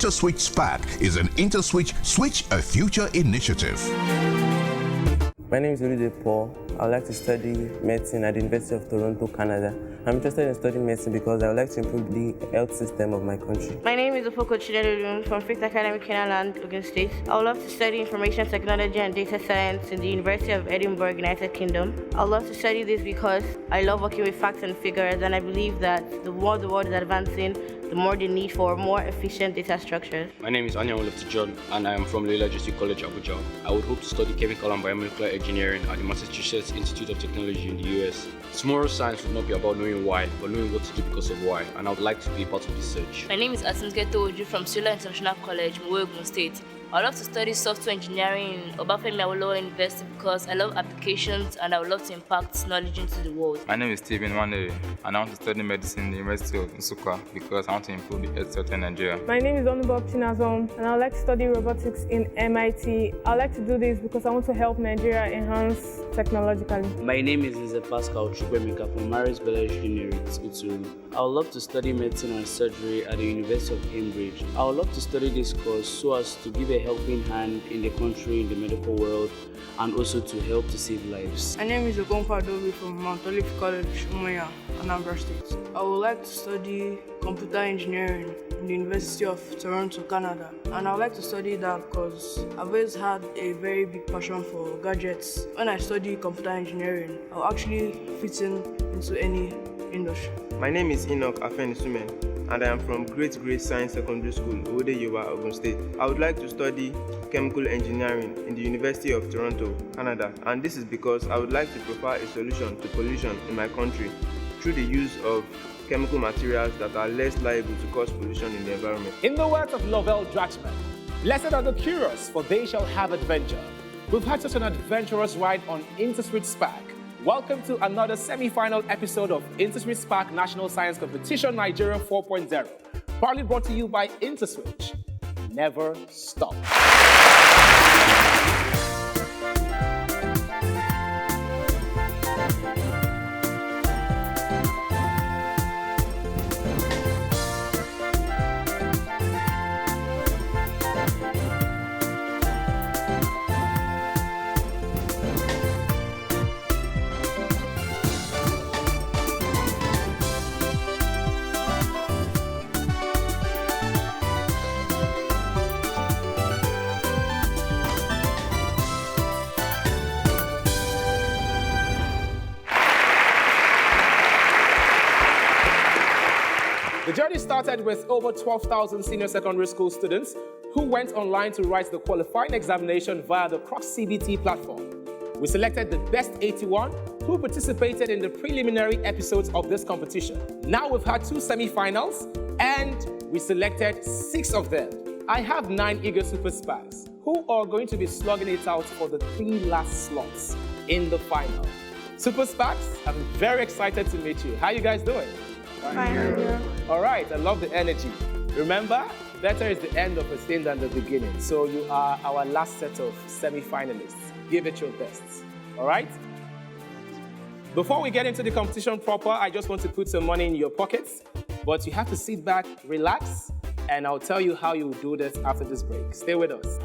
InterswitchSPAK is an IntersWitch Switch a Future initiative. My name is Olide Paul. I would like to study medicine at the University of Toronto, Canada. I'm interested in studying medicine because I would like to improve the health system of my country. My name is Ofoko Chinedu from Fifth Academy, Kenaland, Ogun State. I would love to study information technology and data science in the University of Edinburgh, United Kingdom. I would love to study this because I love working with facts and figures, and I believe that the more the world is advancing, the more the need for more efficient data structures. My name is Anya Olufti John, and I am from Loyola District College, Abuja. I would hope to study chemical and biomolecular engineering at the Massachusetts Institute of Technology in the US. Tomorrow's science would not be about knowing why, but knowing what to do because of why, and I would like to be a part of this search. My name is Atunketo Oju from Solar International College, Mowe, Ogun State. I would love to study software engineering in Obafemi Awolowo University because I love applications and I would love to impact knowledge into the world. My name is Stephen Wanere, and I want to study medicine in the University of Nsukka because I want to improve the health sector in Nigeria. My name is Onubob Chinazom, and I would like to study robotics in MIT. I would like to do this because I want to help Nigeria enhance technologically. My name is Nze Pascal Chukwemeka from Maris Bellage University, Uturu. I would love to study medicine and surgery at the University of Cambridge. I would love to study this course so as to give a helping hand in the country, in the medical world, and also to help to save lives. My name is Ogonfa Adobe from Mount Olive College, Umuahia, Anambra State. I would like to study computer engineering in the University of Toronto, Canada. And I would like to study that because I've always had a very big passion for gadgets. When I study computer engineering, I'll actually fit into any industry. My name is Enoch Afenisumen, and I am from Great Grace Science Secondary School, Ode Yowa, Ogun State. I would like to study chemical engineering in the University of Toronto, Canada, and this is because I would like to provide a solution to pollution in my country through the use of chemical materials that are less liable to cause pollution in the environment. In the words of Lovell Dratchman, blessed are the curious, for they shall have adventure. We've had such an adventurous ride on InterswitchSPAK. Welcome to another semi-final episode of InterswitchSPAK National Science Competition Nigeria 4.0, proudly brought to you by IntersWitch. Never stop. The journey started with over 12,000 senior secondary school students who went online to write the qualifying examination via the Cross-CBT platform. We selected the best 81 who participated in the preliminary episodes of this competition. Now we've had 2 semi-finals and we selected 6 of them. I have 9 eager Super SPAKs who are going to be slugging it out for the 3 last slots in the final. Super SPAKs, I'm very excited to meet you. How you guys doing? Fine. All right, I love the energy. Remember, better is the end of a thing than the beginning. So you are our last set of semi-finalists. Give it your best, all right? Before we get into the competition proper, I just want to put some money in your pockets, but you have to sit back, relax, and I'll tell you how you will do this after this break. Stay with us.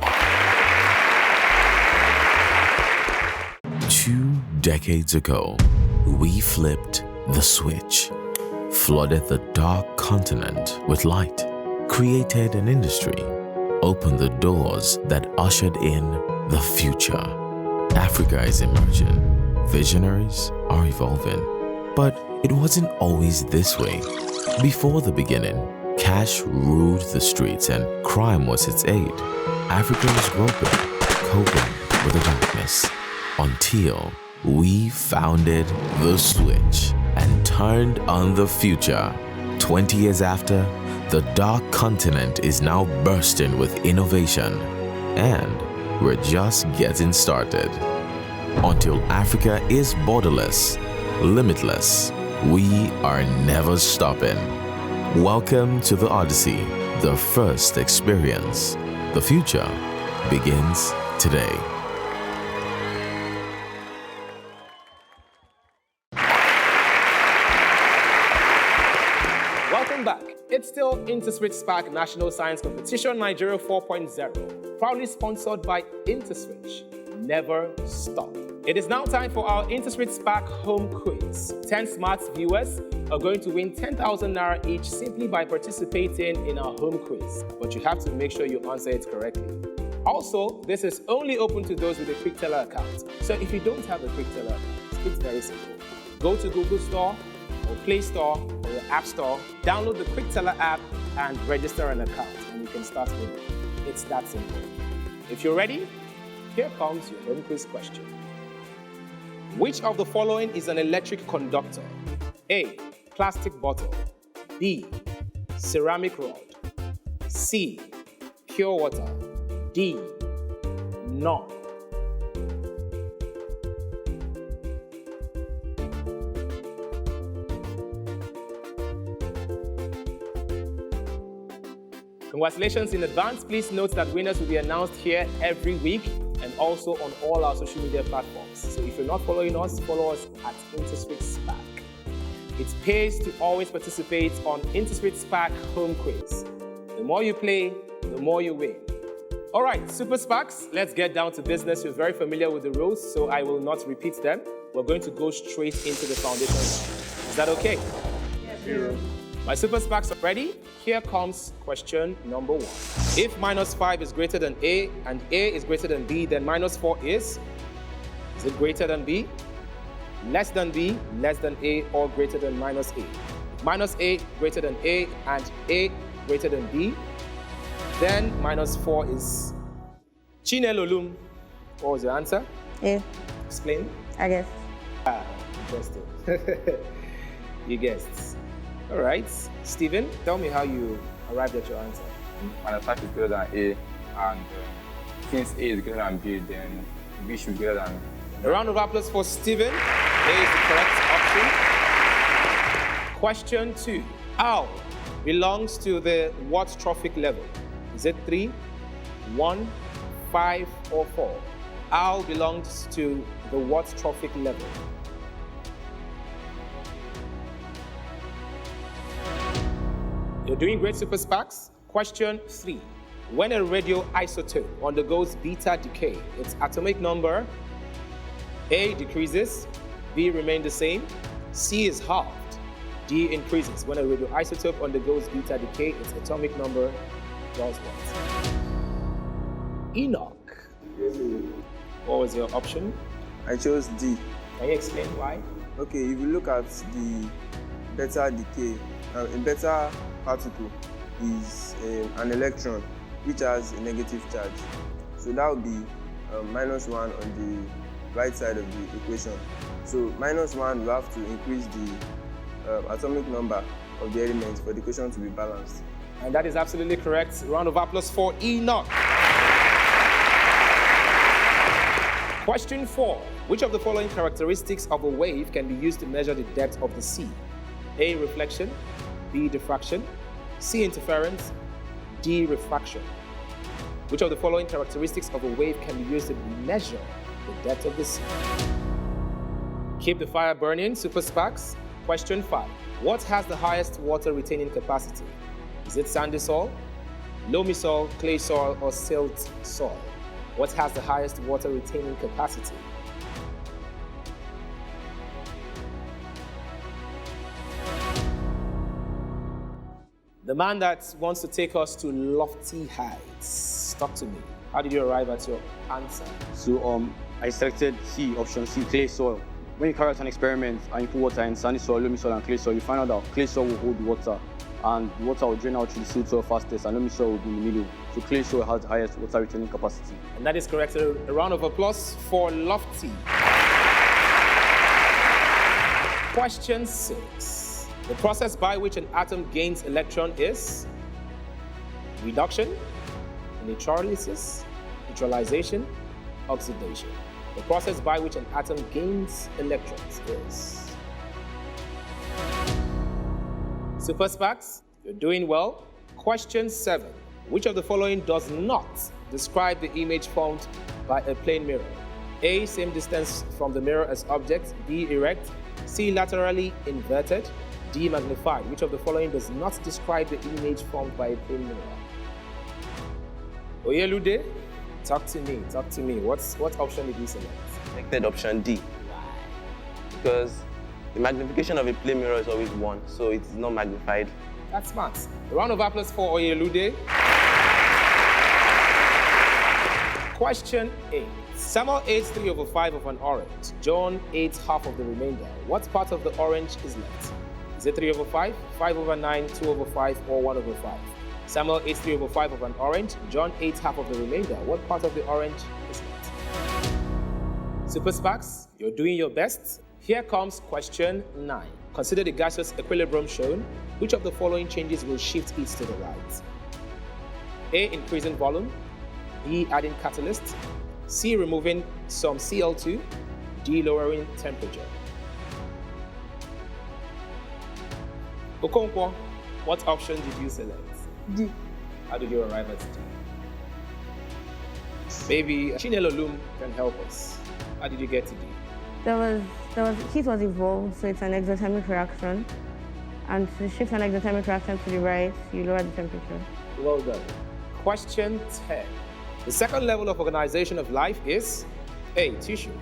2 decades ago, we flipped the switch, flooded the dark continent with light, created an industry, opened the doors that ushered in the future. Africa is emerging, visionaries are evolving, but it wasn't always this way. Before the beginning, cash ruled the streets and crime was its aid. Africa was groping, coping with the darkness, until we founded the switch and turned on the future. 20 years after, the dark continent is now bursting with innovation, and we're just getting started. Until Africa is borderless, limitless, we are never stopping. Welcome to the Odyssey, the first experience. The future begins today. Welcome back. It's still InterswitchSPAK National Science Competition Nigeria 4.0, proudly sponsored by IntersWitch. Never stop. It is now time for our InterswitchSPAK home quiz. 10 smart viewers are going to win 10,000 Naira each simply by participating in our home quiz. But you have to make sure you answer it correctly. Also, this is only open to those with a QuickTeller account. So if you don't have a QuickTeller account, it's very simple. Go to Google Store or Play Store or your App Store, download the QuickTeller app and register an account, and you can start winning. It's that simple. If you're ready, here comes your home quiz question. Which of the following is an electric conductor? A, plastic bottle. B, ceramic rod. C, pure water. D, none. Congratulations in advance. Please note that winners will be announced here every week and also on all our social media platforms. So if you're not following us, follow us at InterswitchSPAK. It pays to always participate on InterswitchSPAK home quiz. The more you play, the more you win. All right, Super SPAKs, let's get down to business. You're very familiar with the rules, so I will not repeat them. We're going to go straight into the foundation round. Is that okay? Yes, sir. My Super SPAKs are ready. Here comes question number 1. If -5 is greater than A and A is greater than B, then -4 is it greater than B, less than B, less than A, or greater than -A? -A greater than A and A greater than B, then -4 is Chinelolum. What was your answer? A. Explain. I guess. Ah, interesting. You guessed. All right. Stephen, tell me how you arrived at your answer. -5 is greater than A, and since A is greater than B, then B should be greater than. A round of applause for Stephen. A is the correct option. Question 2. Owl belongs to the what trophic level? Is it 3, 1, 5, or 4? Owl belongs to the what trophic level? You're doing great, Super SPAKs. Question 3. When a radioisotope undergoes beta decay, its atomic number A decreases, B remains the same, C is halved, D increases. When a radioisotope undergoes beta decay, its atomic number does what? Enoch. What was your option? I chose D. Can you explain why? Okay, if you look at the beta decay, a beta particle is an electron which has a negative charge. So that would be -1 on the right side of the equation. So -1, you have to increase the atomic number of the elements for the equation to be balanced. And that is absolutely correct. Round of applause for Enoch. Question 4. Which of the following characteristics of a wave can be used to measure the depth of the sea? A, reflection. B, diffraction. C, interference. D, refraction. Which of the following characteristics of a wave can be used to measure the depth of the sea? Keep the fire burning, Super SPAKs. Question 5. What has the highest water retaining capacity? Is it sandy soil, loamy soil, clay soil, or silt soil? What has the highest water retaining capacity? The man that wants to take us to lofty heights. Talk to me. How did you arrive at your answer? So I selected C, option C, clay soil. When you carry out an experiment and you put water in sandy soil, loamy soil, and clay soil, you find out that clay soil will hold water, and the water will drain out through the silt soil fastest, and loamy soil will be in the middle. So clay soil has the highest water retaining capacity. And that is correct. A round of applause for Lofty. Question 6. The process by which an atom gains electron is reduction, neutralization, oxidation. The process by which an atom gains electrons is. Super SPAKs, you're doing well. Question 7. Which of the following does not describe the image formed by a plane mirror? A, same distance from the mirror as object. B, erect. C, laterally inverted. D. Magnified. Which of the following does not describe the image formed by a plane mirror? Oyelude, talk to me. What option did you select? Selected option D. Why? Because the magnification of a plane mirror is always 1, so it's not magnified. That's smart. A round of applause for Oyelude. Question 8. Samuel ate 3/5 of an orange. John ate half of the remainder. What part of the orange is left? Is it 3/5, 5/9, 2/5, or 1/5? Samuel ate 3/5 of an orange. John ate half of the remainder. What part of the orange is left? Super SPAKs, you're doing your best. Here comes question 9. Consider the gaseous equilibrium shown. Which of the following changes will shift it to the right? A. Increasing volume. B. Adding catalyst. C. Removing some Cl2. D. Lowering temperature. Okonkwo, what option did you select? D. How did you arrive at D? Maybe Chinelo can help us. How did you get to D? Heat was evolved, so it's an exothermic reaction. And to shift an exothermic reaction to the right, you lower the temperature. Well done. Question 10. The second level of organization of life is A. Tissue,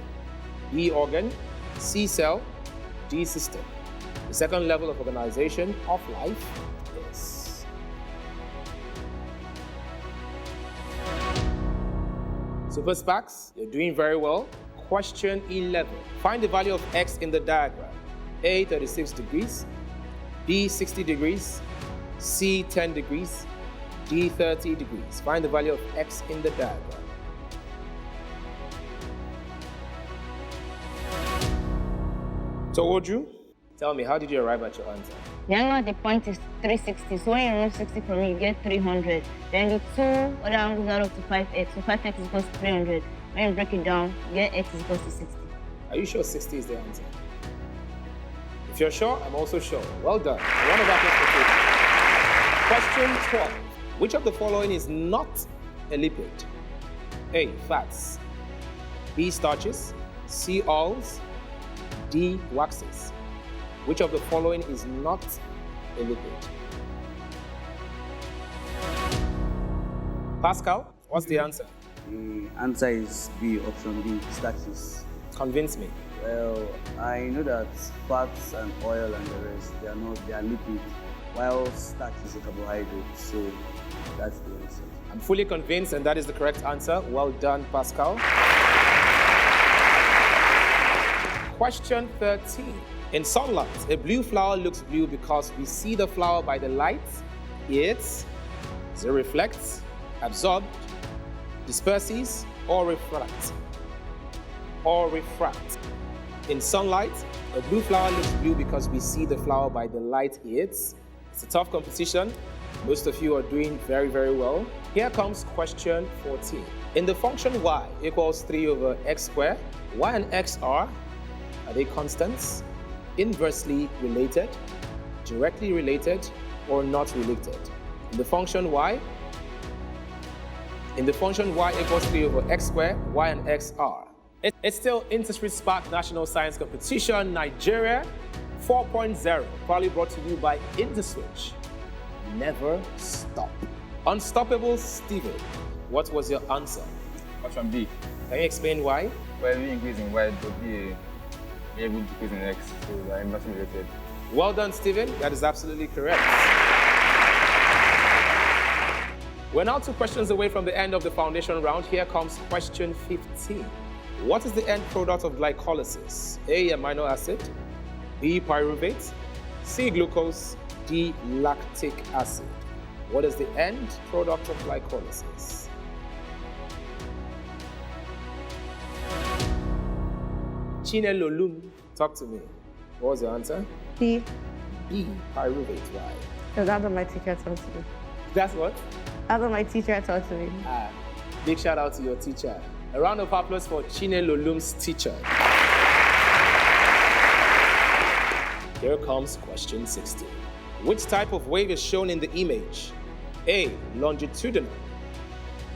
B. Organ, C. Cell, D. System. The second level of organization of life is... Super SPAKs, you're doing very well. Question 11. Find the value of X in the diagram. A. 36 degrees, B. 60 degrees, C. 10 degrees, D. 30 degrees. Find the value of X in the diagram. Towoju, tell me, how did you arrive at your answer? Yeah, the point is 360. So when you remove 60 from it, you get 300. Then the two other angles add up to 5x. So 5x is equals to 300. When you break it down, you get x is equals to 60. Are you sure 60 is the answer? If you're sure, I'm also sure. Well done. One of our Question 12. Which of the following is not a lipid? A. Fats. B. Starches. C. Oils. D. Waxes. Which of the following is not a lipid? Pascal, what's the answer? The answer is B, option B, starches. Convince me. Well, I know that fats and oil and the rest, they are lipids, while starch is a carbohydrate, so that's the answer. I'm fully convinced, and that is the correct answer. Well done, Pascal. Question 13. In sunlight, a blue flower looks blue because we see the flower by the light. It reflects, absorbed, disperses, or refracts. In sunlight, a blue flower looks blue because we see the flower by the light it hits. It's a tough competition. Most of you are doing very, very well. Here comes question 14. In the function y equals 3/x squared, y and x are they constants, inversely related, directly related, or not related? In the function y equals 3/x squared, y and x are. It's still InterswitchSPAK National Science Competition, Nigeria 4.0, probably brought to you by IntersWitch. Never stop. Unstoppable Steven, what was your answer? Option B. Can you explain why? Well, every increase in y will be able to decrease in x, so they are inversely related. Well done, Steven. That is absolutely correct. We're now 2 questions away from the end of the foundation round. Here comes question 15. What is the end product of glycolysis? A, amino acid, B, pyruvate, C, glucose, D, lactic acid. What is the end product of glycolysis? Chinelo, talk to me. What was your answer? B. B, pyruvate. Why? Because that's what my teacher taught me. That's what? That's what my teacher taught me. Big shout out to your teacher. A round of applause for Chinelolum's teacher. Here comes question 16. Which type of wave is shown in the image? A, longitudinal,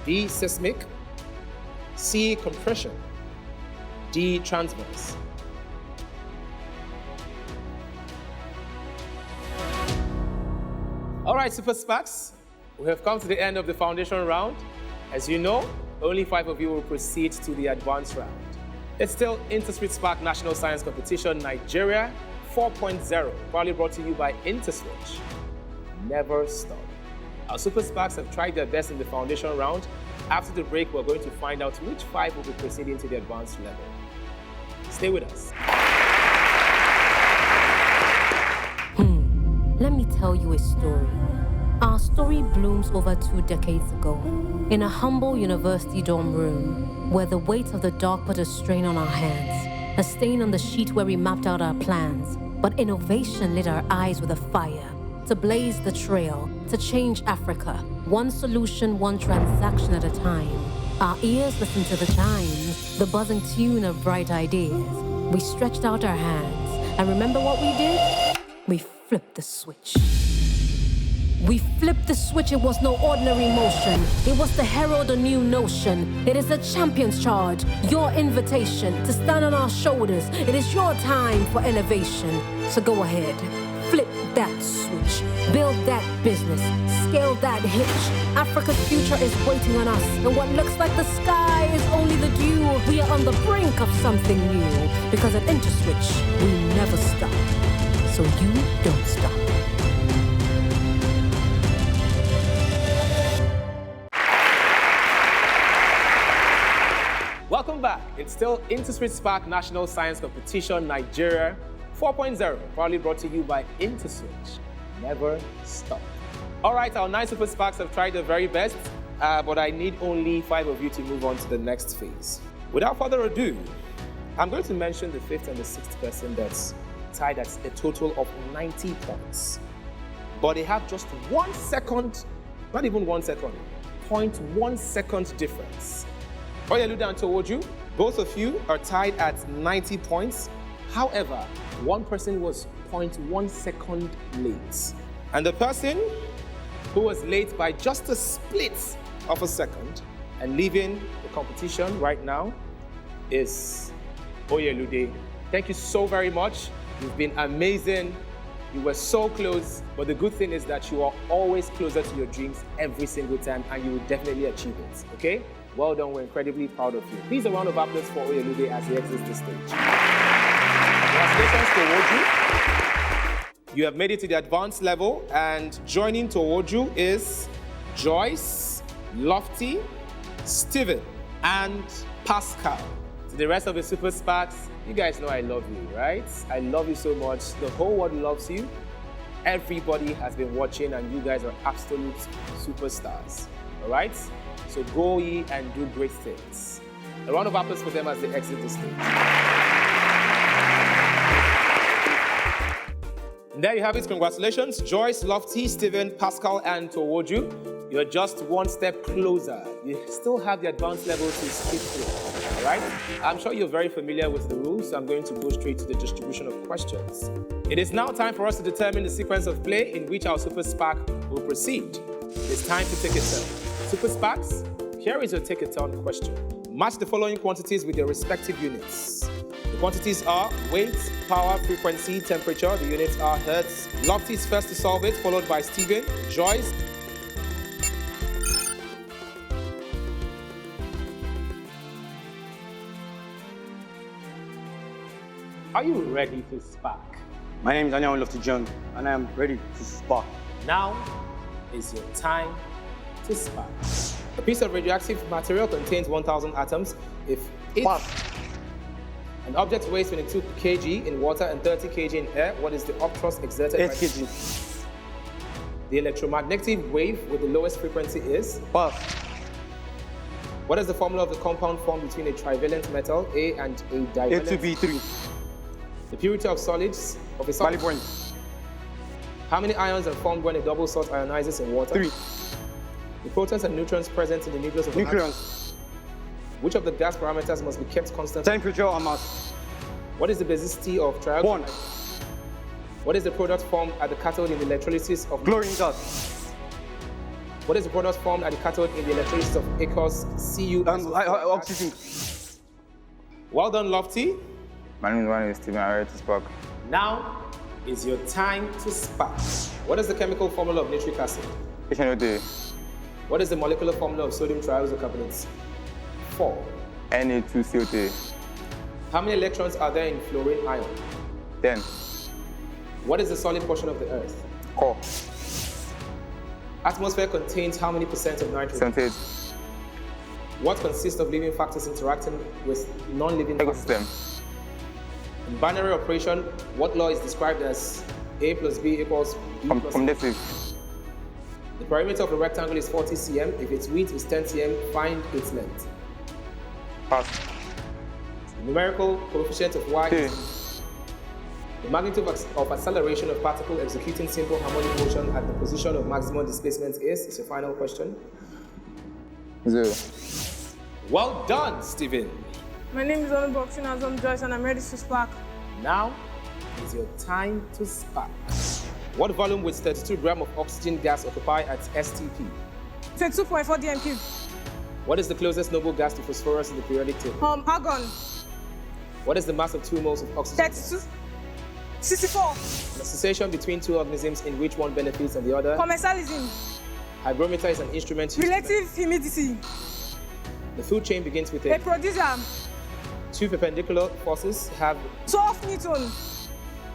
B, seismic, C, compression, D, transverse. All right, Super SPAKs, we have come to the end of the foundation round. As you know, only 5 of you will proceed to the advanced round. It's still InterswitchSPAK National Science Competition Nigeria 4.0, proudly brought to you by IntersWitch. Never stop. Our Super SPAKs have tried their best in the foundation round. After the break, we're going to find out which 5 will be proceeding to the advanced level. Stay with us. Let me tell you a story. Our story blooms over 2 decades ago in a humble university dorm room where the weight of the dark put a strain on our hands, a stain on the sheet where we mapped out our plans. But innovation lit our eyes with a fire to blaze the trail, to change Africa, one solution, one transaction at a time. Our ears listened to the chimes, the buzzing tune of bright ideas. We stretched out our hands, and remember what we did? We flipped the switch. We flipped the switch. It was no ordinary motion. It was to herald a new notion. It is a champion's charge, your invitation to stand on our shoulders. It is your time for elevation. So go ahead, flip that switch, build that business, scale that hitch. Africa's future is waiting on us, and what looks like the sky is only the dew. We are on the brink of something new, because at IntersWitch, we never stop. So you don't stop. Welcome back. It's still InterswitchSPAK National Science Competition Nigeria 4.0, proudly brought to you by IntersWitch. Never stop. All right, our 9 Super SPAKs have tried their very best, but I need only 5 of you to move on to the next phase. Without further ado, I'm going to mention the 5th and the 6th person that's tied at a total of 90 points. But they have just 1 second, not even 1 second, 0.1 second difference. Oyelude and Towoju, both of you are tied at 90 points. However, one person was 0.1 second late. And the person who was late by just a split of a second and leaving the competition right now is Oyelude. Thank you so very much. You've been amazing. You were so close, but the good thing is that you are always closer to your dreams every single time, and you will definitely achieve it, okay? Well done, we're incredibly proud of you. Please a round of applause for Oyelude as he exits the stage. Congratulations to Towoju. You have made it to the advanced level, and joining Towoju is Joyce, Lofty, Steven, and Pascal. To the rest of the Super SPAKs, you guys know I love you, right? I love you so much. The whole world loves you. Everybody has been watching, and you guys are absolute superstars, all right? So go ye and do great things. A round of applause for them as they exit the stage. And there you have it. Congratulations, Joyce, Lofty, Steven, Pascal, and Towoju. You're just 1 step closer. You still have the advanced level to skip through, all right? I'm sure you're very familiar with the rules, so I'm going to go straight to the distribution of questions. It is now time for us to determine the sequence of play in which our Super SPAK will proceed. It's time to take a turn. Super SPAKs, here is your take a turn question. Match the following quantities with their respective units. The quantities are weight, power, frequency, temperature. The units are hertz. Lofty is first to solve it, followed by Steven, Joyce. Are you ready to spark? My name is Daniel Lofty John, and I am ready to spark. Now is your time to spark. A piece of radioactive material contains 1,000 atoms. If an object weighs 22 kg in water and 30 kg in air, what is the up thrust exerted 8 by kg. The electromagnetic wave with the lowest frequency is? What is the formula of the compound formed between a trivalent metal, A, and a divalent? A2B3. The purity of solids of a solid. How many ions are formed when a double salt ionizes in water? 3. The protons and neutrons present in the nucleus of an atom. Which of the gas parameters must be kept constant? Temperature and mass. What is the basicity of trialdehyde? 1. What is the product formed at the cathode in the electrolysis of chlorine gas? What is the product formed at the cathode in the electrolysis of aqueous Cu? Oxygen. Well done, Lofty. My name is Steven. I'm ready to spark. Now is your time to spark. What is the chemical formula of nitric acid? HNO3. What is the molecular formula of sodium triisocarbonates? 4. Na2CO3. How many electrons are there in fluorine ion? 10. What is the solid portion of the Earth? Core. Atmosphere contains how many percent of nitrogen? 78. What consists of living factors interacting with non-living factors? Ecosystem. In binary operation, what law is described as A plus B equals B plus C? Commutative. The perimeter of a rectangle is 40 cm. If its width is 10 cm, find its length. Pass. The numerical coefficient of y is the magnitude of acceleration of particle executing simple harmonic motion at the position of maximum displacement is. It's your final question. 0. Well done, Stephen. My name is Oluboxing Azom Joyce and I'm ready to spark. Now is your time to spark. What volume would 32 grams of oxygen gas occupy at STP? 22.4 dm3. What is the closest noble gas to phosphorus in the periodic table? Argon. What is the mass of 2 moles of oxygen? 32. 64. The association between two organisms in which one benefits and the other? Commensalism. Hygrometer is an instrument used Relative humidity. The food chain begins with A producer. 2 perpendicular forces have 12 Newton.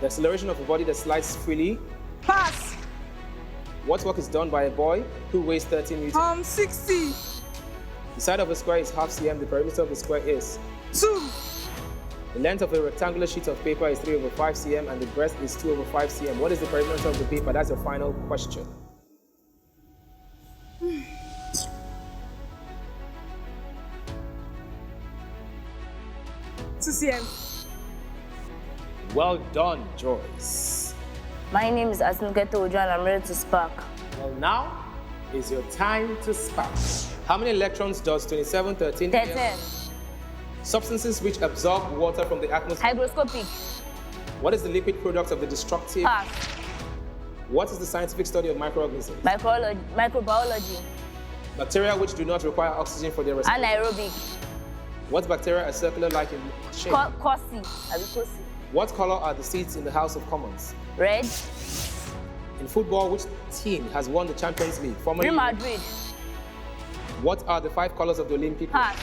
The acceleration of a body that slides freely. Pass. What work is done by a boy who weighs 13 meters? 60. The side of a square is half cm. The perimeter of the square is 2. The length of a rectangular sheet of paper is 3/5 cm and the breadth is 2/5 cm. What is the perimeter of the paper? That's your final question. 2 cm. Well done, Joyce. My name is Asnuketo Ojo and I'm ready to spark. Well, now is your time to spark. How many electrons does 2713 13. Substances which absorb water from the atmosphere. Hygroscopic. What is the liquid product of the destructive? Pass. What is the scientific study of microorganisms? Microbiology. Bacteria which do not require oxygen for their respiration. Anaerobic. What bacteria are circular-like in shape? Cosi. What color are the seats in the House of Commons? Red. In football, which team has won the Champions League? Real Madrid. What are the 5 colors of the Olympic? Pass.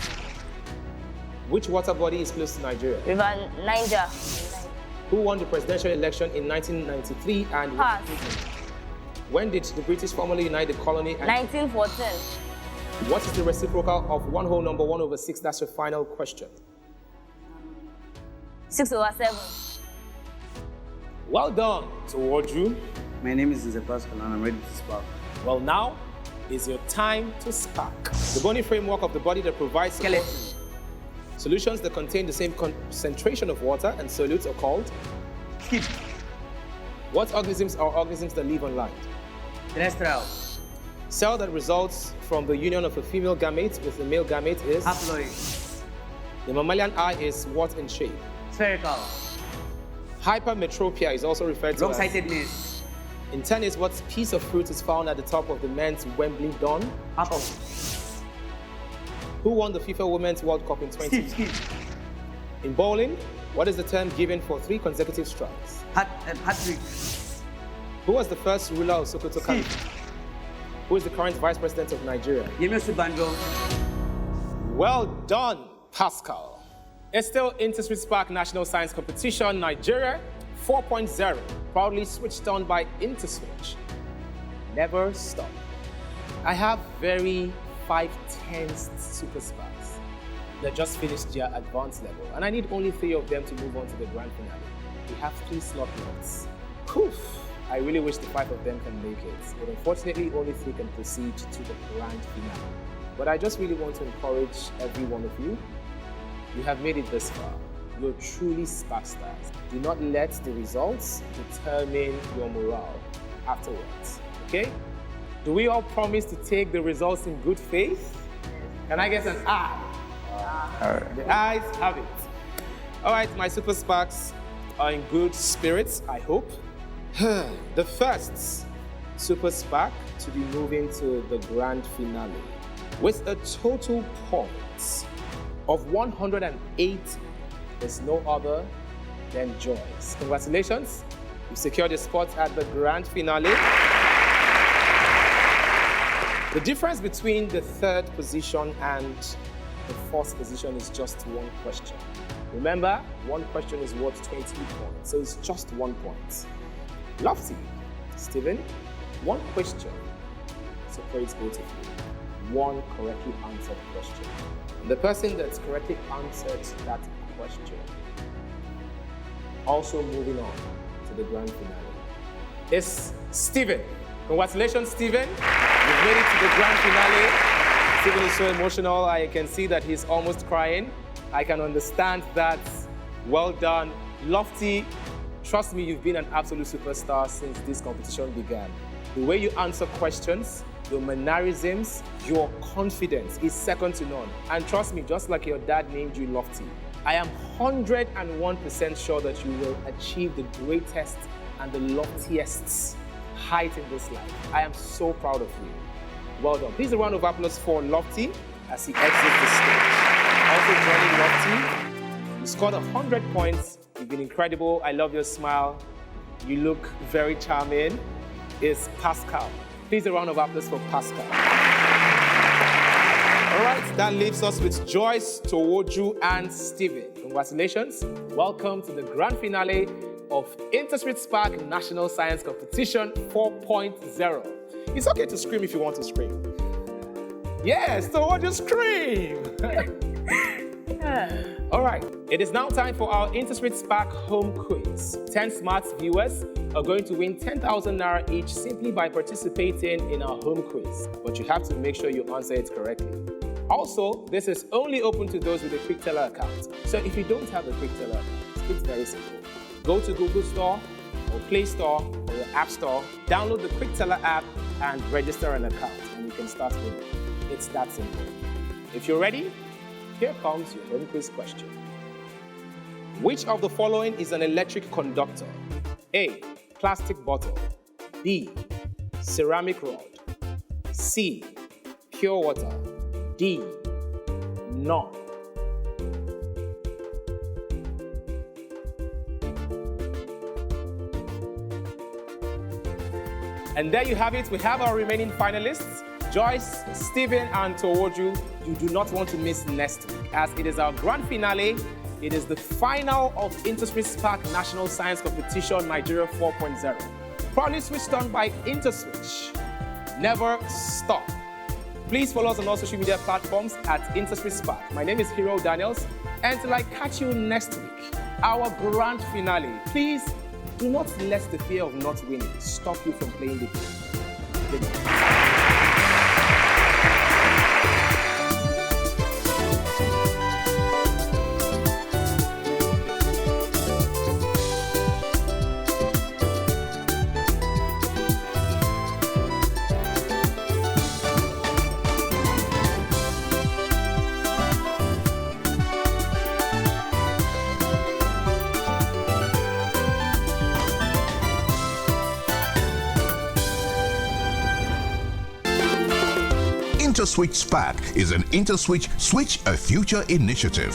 Which water body is close to Nigeria? River Niger. Who won the presidential election in 1993 and Pass. When did the British formally unite the colony? 1914. What is the reciprocal of 1 whole number 1/6? That's your final question. 6/7. Well done towards you. My name is Pascal and I'm ready to spark. Well, now is your time to spark. The bony framework of the body that provides skeleton. Solutions that contain the same concentration of water and solutes are called? Skip. What organisms are organisms that live on land? Terrestrial. Cell that results from the union of a female gamete with a male gamete is? Haploid. The mammalian eye is what in shape? Spherical. Hypermetropia is also referred to Long-sightedness. In tennis, what piece of fruit is found at the top of the men's Wembley Dawn? Apple. Who won the FIFA Women's World Cup in 20? Skip. In bowling, what is the term given for 3 consecutive strikes? Hat-trick. Who was the first ruler of Sokoto Kingdom? Who is the current vice president of Nigeria? Yemesu Banjo. Well done, Pascal. It's still InterswitchSPAK National Science Competition, Nigeria 4.0, proudly switched on by IntersWitch. Never stop. I have very 5/10 super SPAKs that just finished their advanced level, and I need only 3 of them to move on to the grand finale. We have 3 slot lots. Poof! I really wish the 5 of them can make it, but unfortunately only 3 can proceed to the grand finale. But I just really want to encourage every one of you. You have made it this far. You're truly SPAK stars. Do not let the results determine your morale afterwards, okay? Do we all promise to take the results in good faith? Can I get an eye? All right. The eyes have it. All right, my super SPAKs are in good spirits, I hope. The first super SPAK to be moving to the grand finale with a total points of 108 is no other than Joyce. Congratulations. You secured a spot at the grand finale. The difference between the third position and the fourth position is just one question. Remember, one question is worth 20 points, so it's just 1 point. Lofty, Stephen, one question separates both of you. One correctly answered question. And the person that's correctly answered that question also moving on to the grand finale is Stephen. Congratulations, Stephen. You've made it to the grand finale. Stephen is so emotional. I can see that he's almost crying. I can understand that. Well done. Lofty, trust me, you've been an absolute superstar since this competition began. The way you answer questions, your mannerisms, your confidence is second to none. And trust me, just like your dad named you Lofty, I am 101% sure that you will achieve the greatest and the loftiest height in this life. I am so proud of you. Well done. Please a round of applause for Lofty as he exits the stage. Also joining Lofty, you scored 100 points. You've been incredible. I love your smile. You look very charming. Is Pascal. Please a round of applause for Pascal. All right, that leaves us with Joyce, Towoju, and Stephen. Congratulations. Welcome to the grand finale of InterswitchSPAK National Science Competition 4.0. It's okay to scream if you want to scream. Yes, Towoju, scream! All right, it is now time for our InterswitchSPAK home quiz. 10 smart viewers are going to win 10,000 Naira each simply by participating in our home quiz. But you have to make sure you answer it correctly. Also, this is only open to those with a QuickTeller account. So if you don't have a QuickTeller account, it's very simple. Go to Google Store or Play Store or your App Store, download the QuickTeller app and register an account, and you can start winning. It's that simple. If you're ready, here comes your home quiz question. Which of the following is an electric conductor? A, plastic bottle. B, ceramic rod. C, pure water. D, none. And there you have it. We have our remaining finalists, Joyce, Stephen, and Towoju. You do not want to miss next week, as it is our grand finale. It is the final of InterswitchSPAK National Science Competition Nigeria 4.0. Proudly switched on by InterSwitch. Never stop. Please follow us on all social media platforms at InterswitchSPAK. My name is Hero Daniels, and till I catch you next week, our grand finale, please do not let the fear of not winning stop you from playing the game. Good night. InterswitchSPAK is an IntersWitch Switch a Future initiative.